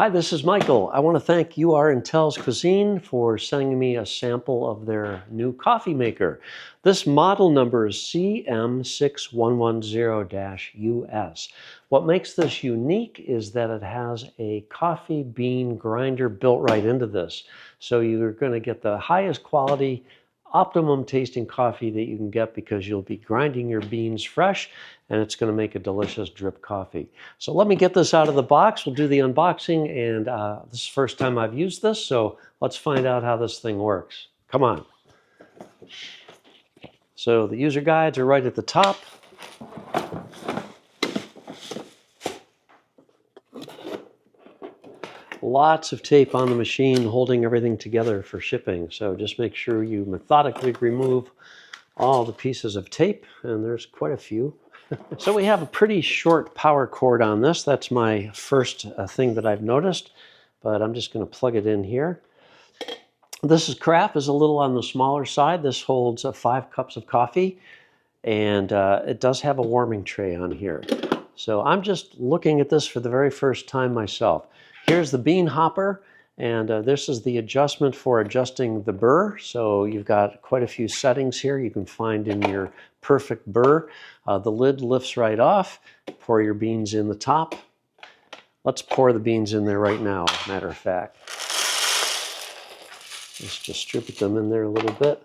Hi, this is Michael. I want to thank URintells Cuising for sending me a sample of their new coffee maker. This model number is CM6110-US. What makes this unique is that it has a coffee bean grinder built right into this. So you're going to get the highest quality, optimum tasting coffee that you can get because you'll be grinding your beans fresh and it's going to make a delicious drip coffee. So let me get this out of the box. We'll do the unboxing, and this is the first time I've used this, so let's find out how this thing works. Come on. So the user guides are right at the top. Lots of tape on the machine holding everything together for shipping. So just make sure you methodically remove all the pieces of tape, and there's quite a few. So we have a pretty short power cord on this. That's my first thing that I've noticed, but I'm just going to plug it in here. This carafe is a little on the smaller side. This holds 5 cups of coffee, and it does have a warming tray on here. So I'm just looking at this for the very first time myself. Here's the bean hopper, and this is the adjustment for adjusting the burr. So you've got quite a few settings here you can find in your perfect burr. The lid lifts right off. Pour your beans in the top. Let's pour the beans in there right now, as a matter of fact. Let's distribute them in there a little bit.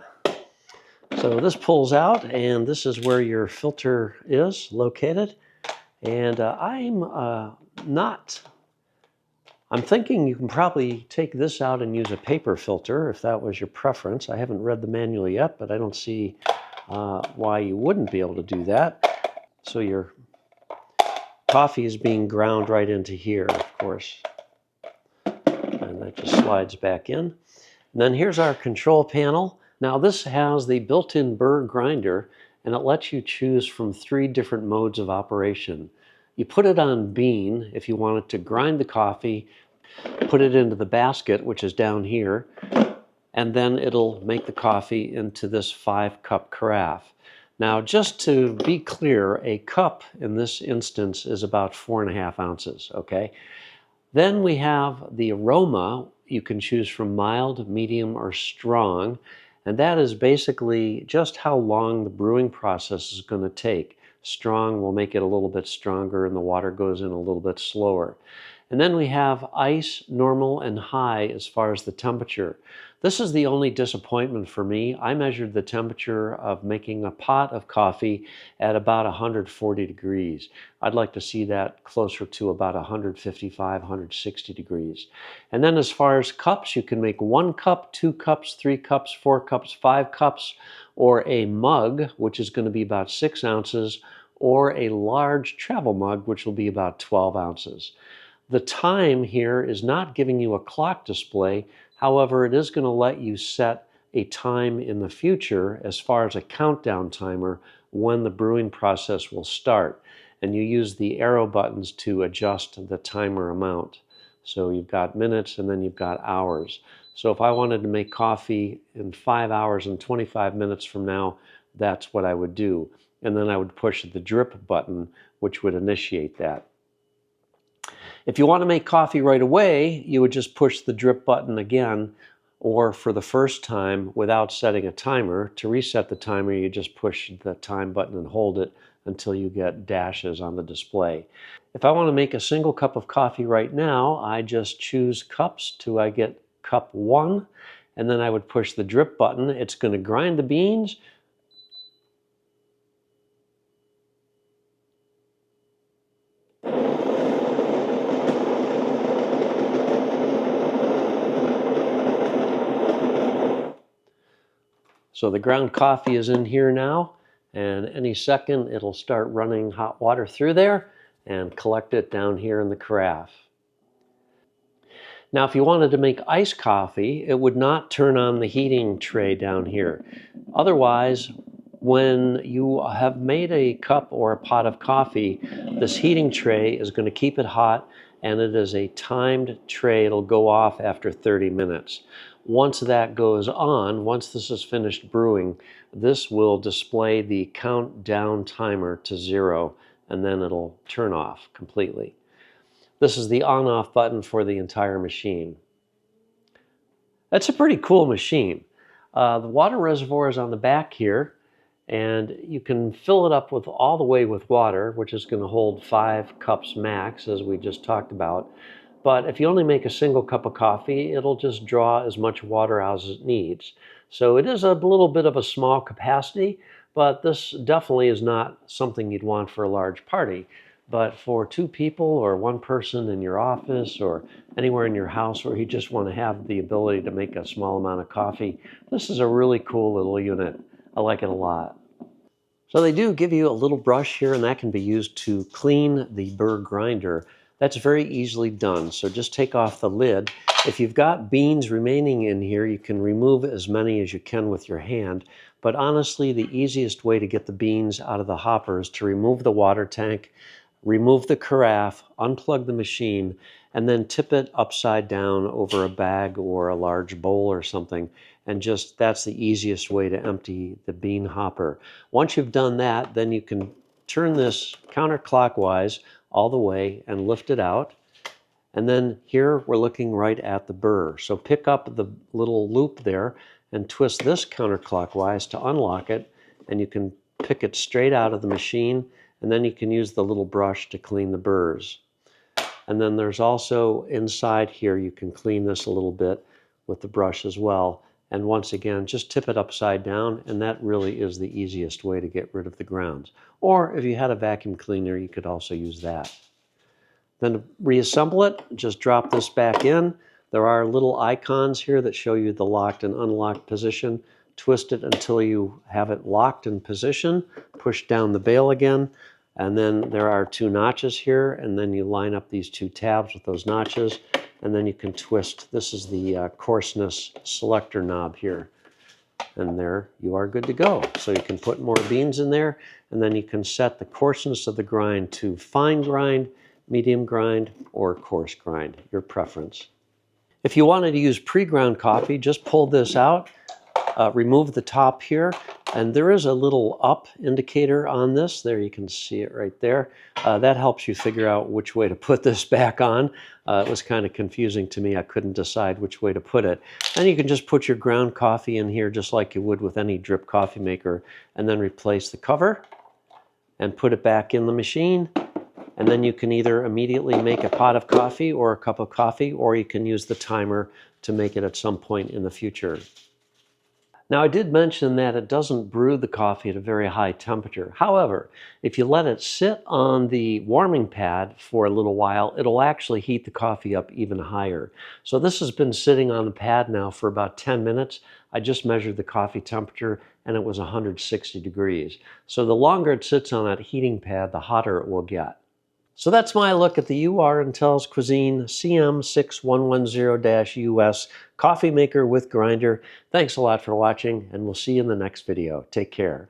So this pulls out, and this is where your filter is located. And I'm thinking you can probably take this out and use a paper filter if that was your preference. I haven't read the manual yet, but I don't see why you wouldn't be able to do that. So your coffee is being ground right into here, of course. And that just slides back in. And then here's our control panel. Now this has the built-in burr grinder, and it lets you choose from 3 different modes of operation. You put it on bean if you want it to grind the coffee, put it into the basket, which is down here, and then it'll make the coffee into this 5-cup carafe. Now, just to be clear, a cup in this instance is about 4.5 ounces, okay? Then we have the aroma. You can choose from mild, medium, or strong, and that is basically just how long the brewing process is going to take. Strong will make it a little bit stronger, and the water goes in a little bit slower. And then we have ice, normal, and high as far as the temperature. This is the only disappointment for me. I measured the temperature of making a pot of coffee at about 140 degrees. I'd like to see that closer to about 155, 160 degrees. And then as far as cups, you can make 1 cup, 2 cups, 3 cups, 4 cups, 5 cups, or a mug, which is going to be about 6 ounces, or a large travel mug, which will be about 12 ounces. The time here is not giving you a clock display. However, it is going to let you set a time in the future as far as a countdown timer when the brewing process will start. And you use the arrow buttons to adjust the timer amount. So you've got minutes and then you've got hours. So if I wanted to make coffee in 5 hours and 25 minutes from now, that's what I would do. And then I would push the drip button, which would initiate that. If you want to make coffee right away, you would just push the drip button again, or for the first time without setting a timer. To reset the timer, you just push the time button and hold it until you get dashes on the display. If I want to make a single cup of coffee right now, I just choose cups till I get cup 1, and then I would push the drip button. It's going to grind the beans. So the ground coffee is in here now, and any second it'll start running hot water through there and collect it down here in the carafe. Now if you wanted to make iced coffee, it would not turn on the heating tray down here. Otherwise, when you have made a cup or a pot of coffee, this heating tray is going to keep it hot, and it is a timed tray. It'll go off after 30 minutes. Once that goes on, once this is finished brewing, this will display the countdown timer to 0, and then it'll turn off completely. This is the on-off button for the entire machine. That's a pretty cool machine. The water reservoir is on the back here, and you can fill it up with all the way with water, which is going to hold 5 cups max, as we just talked about. But if you only make a single cup of coffee, it'll just draw as much water out as it needs. So it is a little bit of a small capacity, but this definitely is not something you'd want for a large party. But for 2 people or 1 person in your office or anywhere in your house where you just want to have the ability to make a small amount of coffee, this is a really cool little unit. I like it a lot. So they do give you a little brush here, and that can be used to clean the burr grinder. That's very easily done. So just take off the lid. If you've got beans remaining in here, you can remove as many as you can with your hand. But honestly, the easiest way to get the beans out of the hopper is to remove the water tank, remove the carafe, unplug the machine, and then tip it upside down over a bag or a large bowl or something. And just that's the easiest way to empty the bean hopper. Once you've done that, then you can turn this counterclockwise all the way and lift it out. And then here we're looking right at the burr. So pick up the little loop there and twist this counterclockwise to unlock it, and you can pick it straight out of the machine, and then you can use the little brush to clean the burrs. And then there's also inside here, you can clean this a little bit with the brush as well. And once again, just tip it upside down, and that really is the easiest way to get rid of the grounds. Or if you had a vacuum cleaner, you could also use that. Then to reassemble it, just drop this back in. There are little icons here that show you the locked and unlocked position. Twist it until you have it locked in position. Push down the bail again. And then there are 2 notches here, and then you line up these 2 tabs with those notches, and then you can twist. This is the coarseness selector knob here. And there you are good to go. So you can put more beans in there, and then you can set the coarseness of the grind to fine grind, medium grind, or coarse grind, your preference. If you wanted to use pre-ground coffee, just pull this out, remove the top here, and there is a little up indicator on this. There, you can see it right there. That helps you figure out which way to put this back on. It was kind of confusing to me. I couldn't decide which way to put it. And you can just put your ground coffee in here just like you would with any drip coffee maker, and then replace the cover and put it back in the machine. And then you can either immediately make a pot of coffee or a cup of coffee, or you can use the timer to make it at some point in the future. Now, I did mention that it doesn't brew the coffee at a very high temperature. However, if you let it sit on the warming pad for a little while, it'll actually heat the coffee up even higher. So this has been sitting on the pad now for about 10 minutes. I just measured the coffee temperature, and it was 160 degrees. So the longer it sits on that heating pad, the hotter it will get. So that's my look at the URintells Cuising CM6110-US coffee maker with grinder. Thanks a lot for watching, and we'll see you in the next video. Take care.